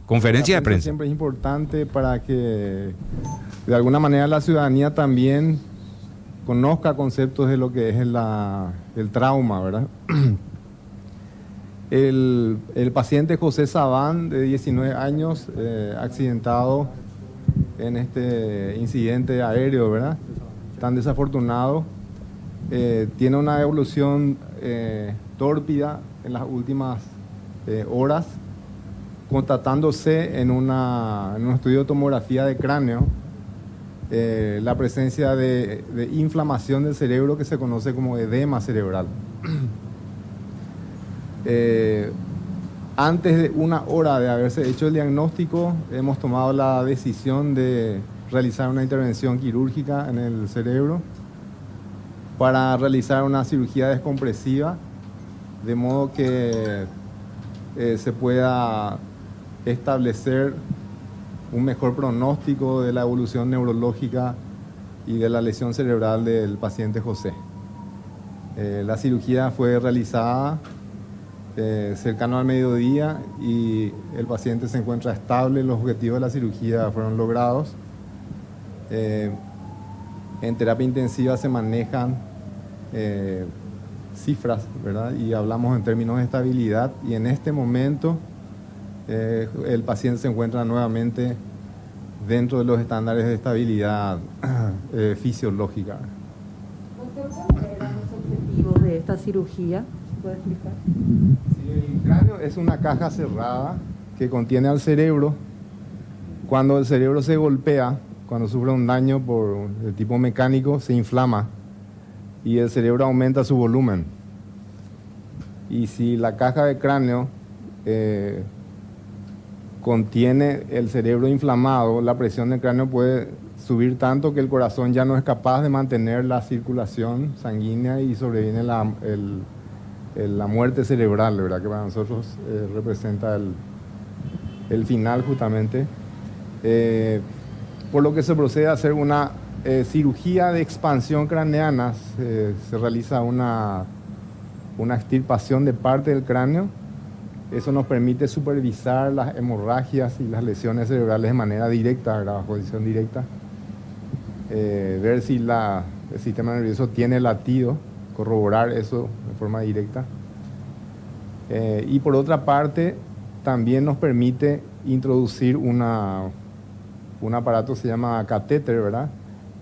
conferencia de prensa. Siempre es importante para que de alguna manera la ciudadanía también conozca conceptos de lo que es el trauma, ¿verdad? El paciente José Sabán, de 19 años, accidentado en este incidente aéreo, ¿verdad? Tan desafortunado, tiene una evolución tórpida en las últimas horas, constatándose en un estudio de tomografía de cráneo la presencia de inflamación del cerebro que se conoce como edema cerebral. Antes de una hora de haberse hecho el diagnóstico, hemos tomado la decisión de realizar una intervención quirúrgica en el cerebro para realizar una cirugía descompresiva, de modo que se pueda establecer un mejor pronóstico de la evolución neurológica y de la lesión cerebral del paciente José. La cirugía fue realizada cercano al mediodía y el paciente se encuentra estable, los objetivos de la cirugía fueron logrados. En terapia intensiva se manejan cifras, ¿verdad? Y hablamos en términos de estabilidad, y en este momento el paciente se encuentra nuevamente dentro de los estándares de estabilidad fisiológica. Doctor, ¿cuáles eran los objetivos de esta cirugía? ¿Puede explicar? Sí, el cráneo es una caja cerrada que contiene al cerebro. Cuando el cerebro se golpea, cuando sufre un daño por el tipo mecánico, se inflama y el cerebro aumenta su volumen. Y si la caja de cráneo contiene el cerebro inflamado, la presión del cráneo puede subir tanto que el corazón ya no es capaz de mantener la circulación sanguínea y sobreviene la muerte cerebral, ¿verdad? Que para nosotros representa el final justamente. Por lo que se procede a hacer una cirugía de expansión craneana. Se realiza una extirpación de parte del cráneo. Eso nos permite supervisar las hemorragias y las lesiones cerebrales de manera directa, ¿verdad? Bajo visión directa. Ver si el sistema nervioso tiene latido, corroborar eso de forma directa. Y por otra parte, también nos permite introducir un aparato que se llama catéter, ¿verdad?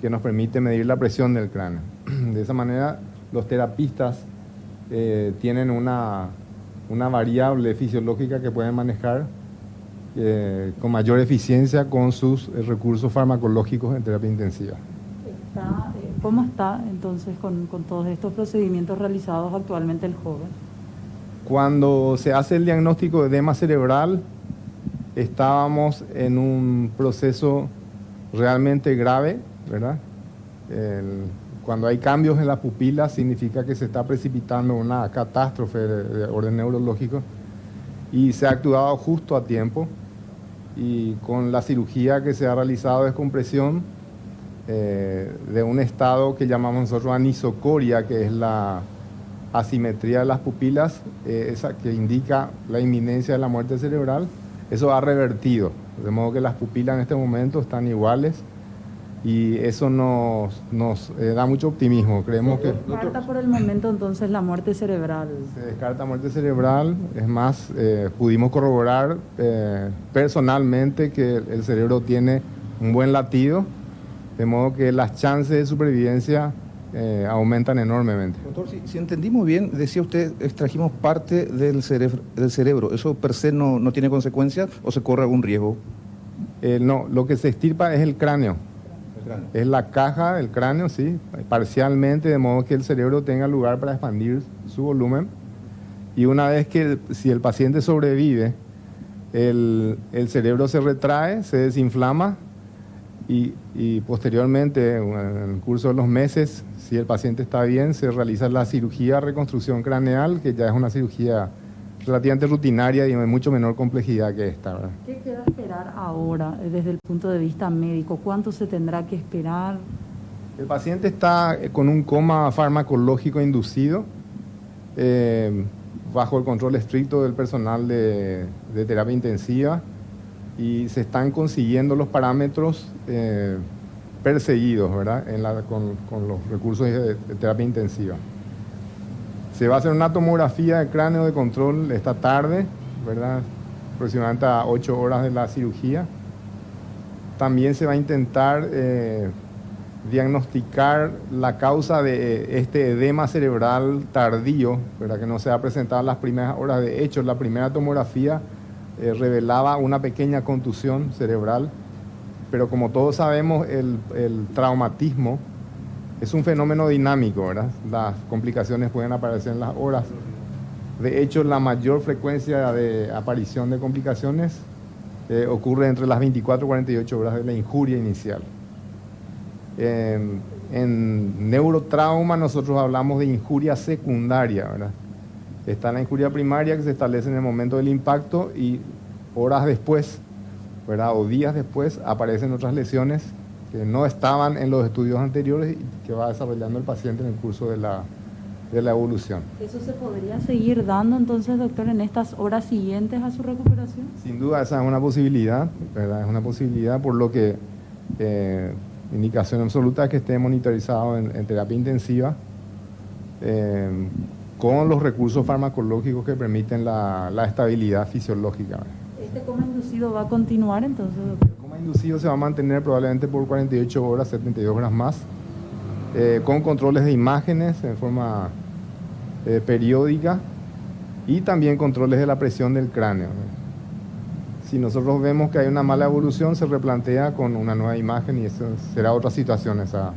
Que nos permite medir la presión del cráneo. De esa manera, los terapistas tienen una variable fisiológica que pueden manejar con mayor eficiencia con sus recursos farmacológicos en terapia intensiva. ¿Cómo está entonces con todos estos procedimientos realizados actualmente el joven? Cuando se hace el diagnóstico de edema cerebral, estábamos en un proceso realmente grave, ¿verdad? Cuando hay cambios en las pupilas significa que se está precipitando una catástrofe de orden neurológico, y se ha actuado justo a tiempo, y con la cirugía que se ha realizado de descompresión de un estado que llamamos nosotros anisocoria, que es la asimetría de las pupilas, esa que indica la inminencia de la muerte cerebral. Eso ha revertido, de modo que las pupilas en este momento están iguales, y eso nos da mucho optimismo. Creemos que... ¿Se descarta por el momento entonces la muerte cerebral? Se descarta muerte cerebral. Es más, pudimos corroborar personalmente que el cerebro tiene un buen latido, de modo que las chances de supervivencia aumentan enormemente. Doctor, si entendimos bien, decía usted, extrajimos parte del cerebro. ¿Eso per se no tiene consecuencias o se corre algún riesgo? No, lo que se extirpa es el cráneo. Es la caja del cráneo, sí, parcialmente, de modo que el cerebro tenga lugar para expandir su volumen. Y una vez que, si el paciente sobrevive, el cerebro se retrae, se desinflama, y posteriormente, en el curso de los meses, si el paciente está bien, se realiza la cirugía de reconstrucción craneal, que ya es una cirugía relativamente rutinaria y de mucho menor complejidad que esta, ¿verdad? ¿Qué queda esperar ahora desde el punto de vista médico? ¿Cuánto se tendrá que esperar? El paciente está con un coma farmacológico inducido, bajo el control estricto del personal de terapia intensiva. y se están consiguiendo los parámetros perseguidos, ¿verdad? Con los recursos de terapia intensiva. Se va a hacer una tomografía de cráneo de control esta tarde, ¿verdad? Aproximadamente a 8 horas de la cirugía. También se va a intentar diagnosticar la causa de este edema cerebral tardío, ¿verdad? Que no se ha presentado en las primeras horas. De hecho, la primera tomografía revelaba una pequeña contusión cerebral, pero como todos sabemos, el traumatismo es un fenómeno dinámico, ¿verdad? Las complicaciones pueden aparecer en las horas. De hecho, la mayor frecuencia de aparición de complicaciones ocurre entre las 24 y 48 horas de la injuria inicial. En neurotrauma nosotros hablamos de injuria secundaria, ¿verdad? Está la injuria primaria que se establece en el momento del impacto y horas después, ¿verdad? O días después aparecen otras lesiones que no estaban en los estudios anteriores y que va desarrollando el paciente en el curso de la evolución. ¿Eso se podría seguir dando entonces, doctor, en estas horas siguientes a su recuperación? Sin duda, esa es una posibilidad, ¿verdad? Es una posibilidad, por lo que indicación absoluta es que esté monitorizado en terapia intensiva con los recursos farmacológicos que permiten la estabilidad fisiológica, ¿verdad? ¿Este coma inducido va a continuar entonces, doctor? El coma inducido se va a mantener probablemente por 48 horas, 72 horas más, con controles de imágenes en forma periódica y también controles de la presión del cráneo. Si nosotros vemos que hay una mala evolución, se replantea con una nueva imagen y eso será otra situación esa.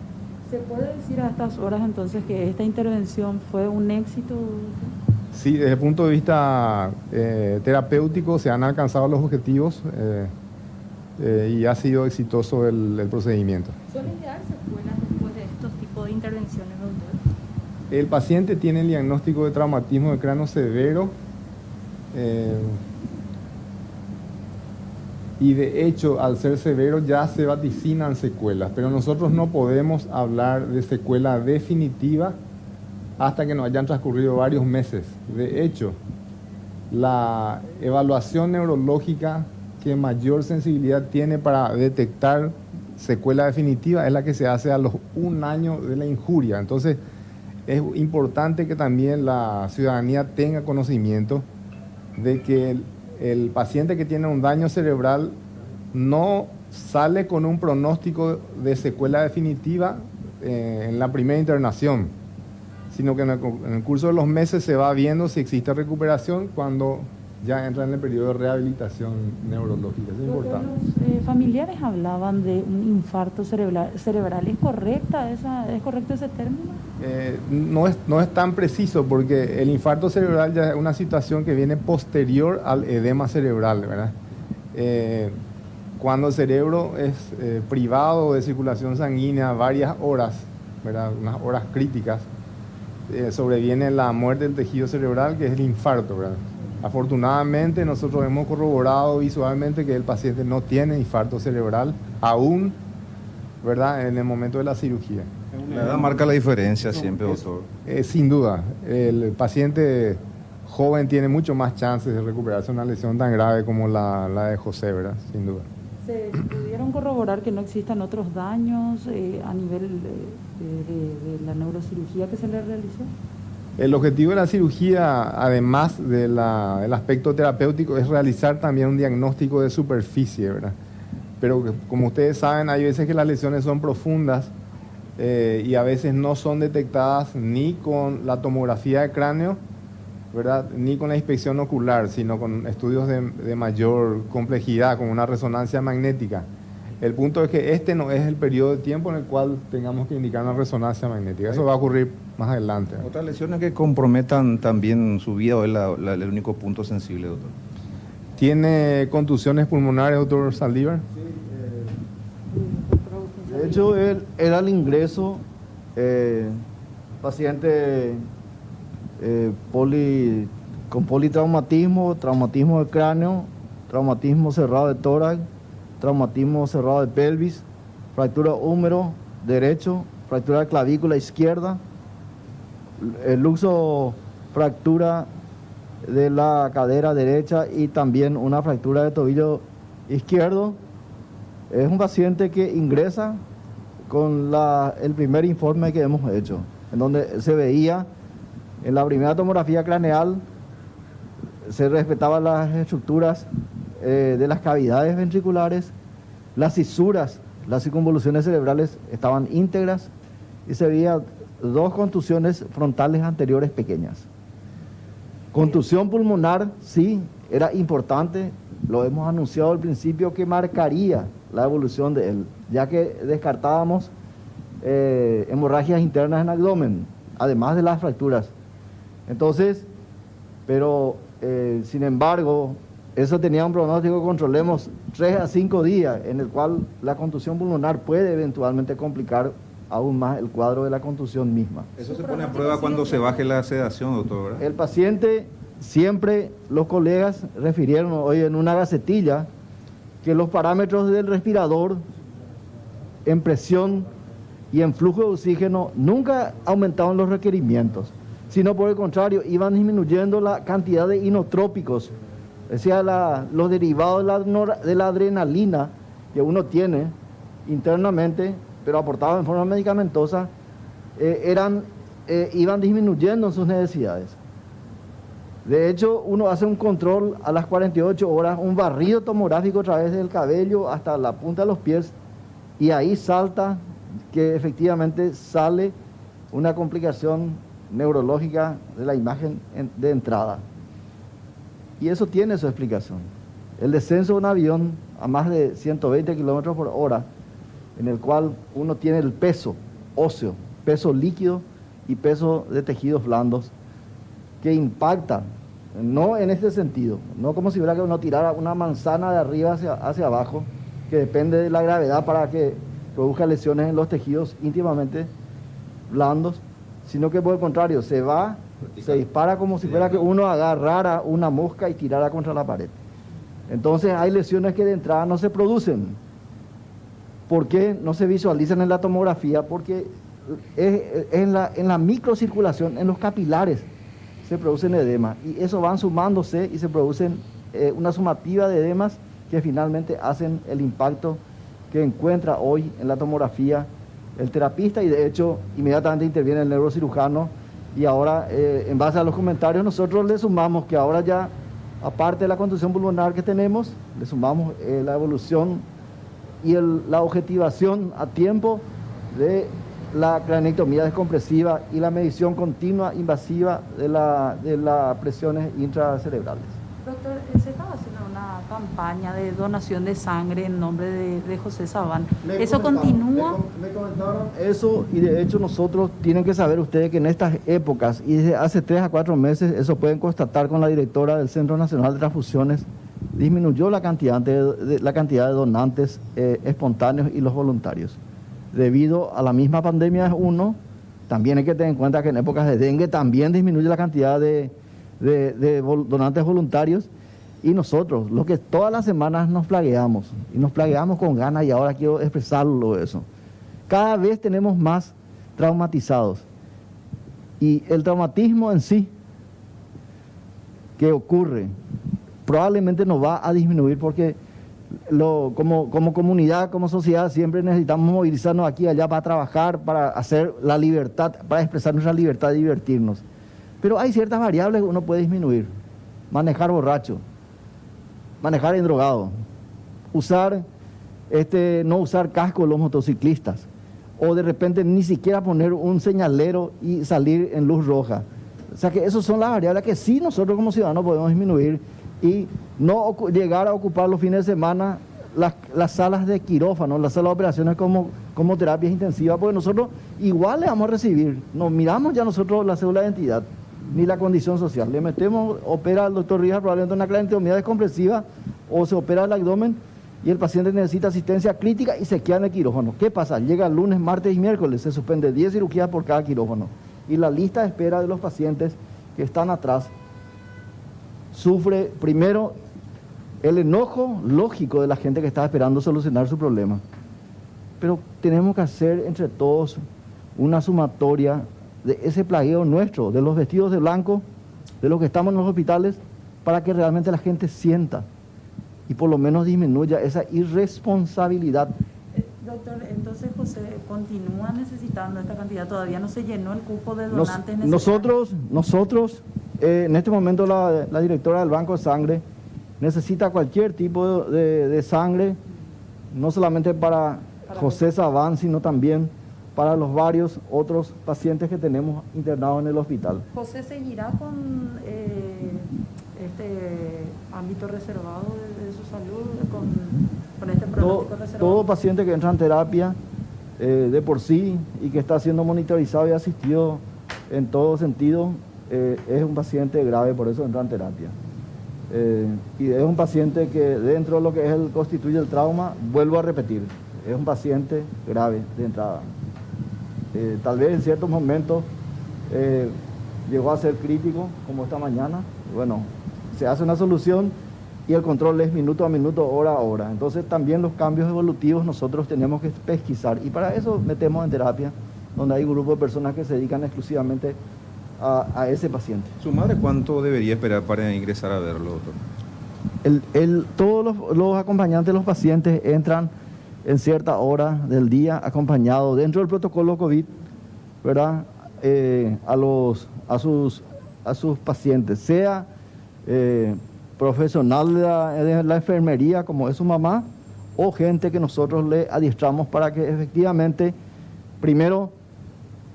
¿Se puede decir a estas horas entonces que esta intervención fue un éxito? Sí, desde el punto de vista terapéutico se han alcanzado los objetivos y ha sido exitoso el procedimiento. ¿Suelen quedar secuelas después de estos tipos de intervenciones, doctor? El paciente tiene el diagnóstico de traumatismo de cráneo severo y de hecho al ser severo ya se vaticinan secuelas, pero nosotros no podemos hablar de secuela definitiva hasta que nos hayan transcurrido varios meses. De hecho, la evaluación neurológica que mayor sensibilidad tiene para detectar secuela definitiva es la que se hace a los 1 año de la injuria. Entonces, es importante que también la ciudadanía tenga conocimiento de que el paciente que tiene un daño cerebral no sale con un pronóstico de secuela definitiva en la primera internación, sino que en el curso de los meses se va viendo si existe recuperación cuando ya entra en el periodo de rehabilitación neurológica. Eso es importante. Los familiares hablaban de un infarto cerebral. ¿Es correcto ese término? No es tan preciso porque el infarto cerebral ya es una situación que viene posterior al edema cerebral, ¿verdad? Cuando el cerebro es privado de circulación sanguínea varias horas, ¿verdad? Unas horas críticas, sobreviene la muerte del tejido cerebral, que es el infarto, ¿verdad? Afortunadamente nosotros hemos corroborado visualmente que el paciente no tiene infarto cerebral aún, ¿verdad?, en el momento de la cirugía. La edad marca la diferencia siempre, doctor. Sin duda, el paciente joven tiene mucho más chances de recuperarse de una lesión tan grave como la de José, ¿verdad? Sin duda. ¿Se pudieron corroborar que no existan otros daños a nivel de la neurocirugía que se le realizó? El objetivo de la cirugía, además del aspecto terapéutico, es realizar también un diagnóstico de superficie, ¿verdad? Pero como ustedes saben, hay veces que las lesiones son profundas y a veces no son detectadas ni con la tomografía de cráneo, ¿verdad?, ni con la inspección ocular, sino con estudios de mayor complejidad, como una resonancia magnética. El punto es que este no es el periodo de tiempo en el cual tengamos que indicar una resonancia magnética. Eso va a ocurrir más adelante. ¿Otras lesiones que comprometan también su vida o es el único punto sensible, doctor? ¿Tiene contusiones pulmonares, doctor Saldívar? De hecho, él era al ingreso, paciente con politraumatismo, traumatismo de cráneo, traumatismo cerrado de tórax, traumatismo cerrado de pelvis, fractura húmero derecho, fractura de clavícula izquierda, el luxo fractura de la cadera derecha y también una fractura de tobillo izquierdo es un paciente que ingresa con el primer informe que hemos hecho, en donde se veía en la primera tomografía craneal, se respetaban las estructuras de las cavidades ventriculares, las cisuras, las circunvoluciones cerebrales estaban íntegras y se veía 2 contusiones frontales anteriores pequeñas. Contusión pulmonar, sí, era importante, lo hemos anunciado al principio que marcaría la evolución de él, ya que descartábamos hemorragias internas en abdomen, además de las fracturas. Entonces, pero sin embargo, eso tenía un pronóstico, controlemos 3 a 5 días, en el cual la contusión pulmonar puede eventualmente complicar aún más el cuadro de la contusión misma. Eso se pone a prueba cuando se baje la sedación, doctor, ¿verdad? El paciente, siempre los colegas refirieron hoy en una gacetilla que los parámetros del respirador en presión y en flujo de oxígeno nunca aumentaban los requerimientos, sino por el contrario, iban disminuyendo la cantidad de inotrópicos, es decir, los derivados de la adrenalina que uno tiene internamente, pero aportados en forma medicamentosa, iban disminuyendo en sus necesidades. De hecho, uno hace un control a las 48 horas, un barrido tomográfico a través del cabello hasta la punta de los pies, y ahí salta que efectivamente sale una complicación neurológica de la imagen de entrada. Y eso tiene su explicación. El descenso de un avión a más de 120 kilómetros por hora, en el cual uno tiene el peso óseo, peso líquido y peso de tejidos blandos, que impacta, no en este sentido, no como si fuera que uno tirara una manzana de arriba hacia abajo, que depende de la gravedad para que produzca lesiones en los tejidos íntimamente blandos, sino que por el contrario, se dispara como si fuera que uno agarrara una mosca y tirara contra la pared. Entonces hay lesiones que de entrada no se producen. ¿Por qué no se visualizan en la tomografía? Porque en la microcirculación, en los capilares, se producen edemas, y eso van sumándose y se producen una sumativa de edemas que finalmente hacen el impacto que encuentra hoy en la tomografía el terapista, y de hecho inmediatamente interviene el neurocirujano. Y ahora, en base a los comentarios, nosotros le sumamos que ahora ya, aparte de la contusión pulmonar que tenemos, le sumamos la evolución y la objetivación a tiempo de la craneectomía descompresiva y la medición continua invasiva de las presiones intracerebrales. Doctor, se estaba haciendo una campaña de donación de sangre en nombre de José Sabán. ¿Eso continúa? Me comentaron eso, y de hecho nosotros, tienen que saber ustedes que en estas épocas, y desde hace 3 a 4 meses, eso pueden constatar con la directora del Centro Nacional de Transfusiones, disminuyó la cantidad de donantes espontáneos y los voluntarios. Debido a la misma pandemia es uno, también hay que tener en cuenta que en épocas de dengue también disminuye la cantidad de donantes voluntarios, y nosotros, lo que todas las semanas nos plagueamos, y nos plagueamos con ganas, y ahora quiero expresarlo eso. Cada vez tenemos más traumatizados, y el traumatismo en sí que ocurre probablemente no va a disminuir, porque como comunidad, como sociedad, siempre necesitamos movilizarnos aquí y allá para trabajar, para hacer la libertad, para expresar nuestra libertad de divertirnos. Pero hay ciertas variables que uno puede disminuir. Manejar borracho, manejar endrogado, no usar casco los motociclistas, o de repente ni siquiera poner un señalero y salir en luz roja. O sea que esas son las variables que sí nosotros como ciudadanos podemos disminuir, y no llegar a ocupar los fines de semana las salas de quirófano, las salas de operaciones como terapias intensivas, porque nosotros igual le vamos a recibir. No miramos ya nosotros la cédula de identidad ni la condición social. Le metemos, opera el doctor Rivas probablemente una craneectomía descompresiva, o se opera el abdomen y el paciente necesita asistencia crítica y se queda en el quirófano. ¿Qué pasa? Llega el lunes, martes y miércoles, se suspende 10 cirugías por cada quirófano, y la lista de espera de los pacientes que están atrás sufre primero el enojo lógico de la gente que está esperando solucionar su problema. Pero tenemos que hacer entre todos una sumatoria de ese plagueo nuestro, de los vestidos de blanco, de los que estamos en los hospitales, para que realmente la gente sienta. y por lo menos disminuya esa irresponsabilidad. Doctor, entonces José continúa necesitando esta cantidad, todavía no se llenó el cupo de Nos- donantes necesarios. nosotros en este momento la directora del Banco de Sangre necesita cualquier tipo de sangre, no solamente para José Sabán, sino también para los varios otros pacientes que tenemos internados en el hospital. José seguirá con este ámbito reservado de su salud, con este pronóstico reservado. Todo paciente que entra en terapia de por sí y que está siendo monitorizado y asistido en todo sentido es un paciente grave, por eso entra en terapia. Y es un paciente que dentro de lo que constituye el trauma, vuelvo a repetir, es un paciente grave de entrada. Tal vez en ciertos momentos llegó a ser crítico, como esta mañana. Bueno, se hace una solución y el control es minuto a minuto, hora a hora. Entonces también los cambios evolutivos nosotros tenemos que pesquisar y para eso metemos en terapia, donde hay un grupo de personas que se dedican exclusivamente a ese paciente. ¿Su madre cuánto debería esperar para ingresar a verlo, doctor? Todos los acompañantes de los pacientes entran en cierta hora del día acompañados dentro del protocolo COVID, ¿verdad? A sus pacientes, sea profesional de la enfermería como es su mamá o gente que nosotros le adiestramos para que efectivamente primero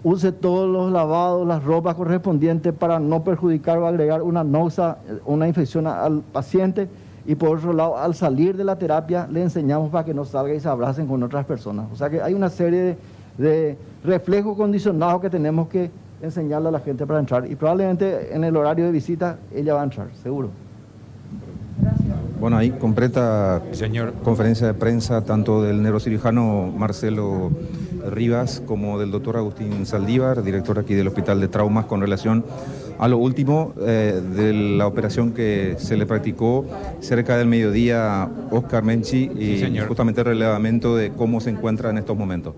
use todos los lavados, las ropas correspondientes para no perjudicar o agregar una noxa, una infección al paciente. Y por otro lado, al salir de la terapia, le enseñamos para que no salga y se abracen con otras personas. O sea que hay una serie de reflejos condicionados que tenemos que enseñarle a la gente para entrar. Y probablemente en el horario de visita ella va a entrar, seguro. Bueno, ahí completa Señor. conferencia de prensa tanto del neurocirujano Marcelo Rivas como del doctor Agustín Saldívar, director aquí del Hospital de Traumas, con relación a lo último de la operación que se le practicó cerca del mediodía a Oscar Menchi y Sí, señor. justamente el relevamiento de cómo se encuentra en estos momentos.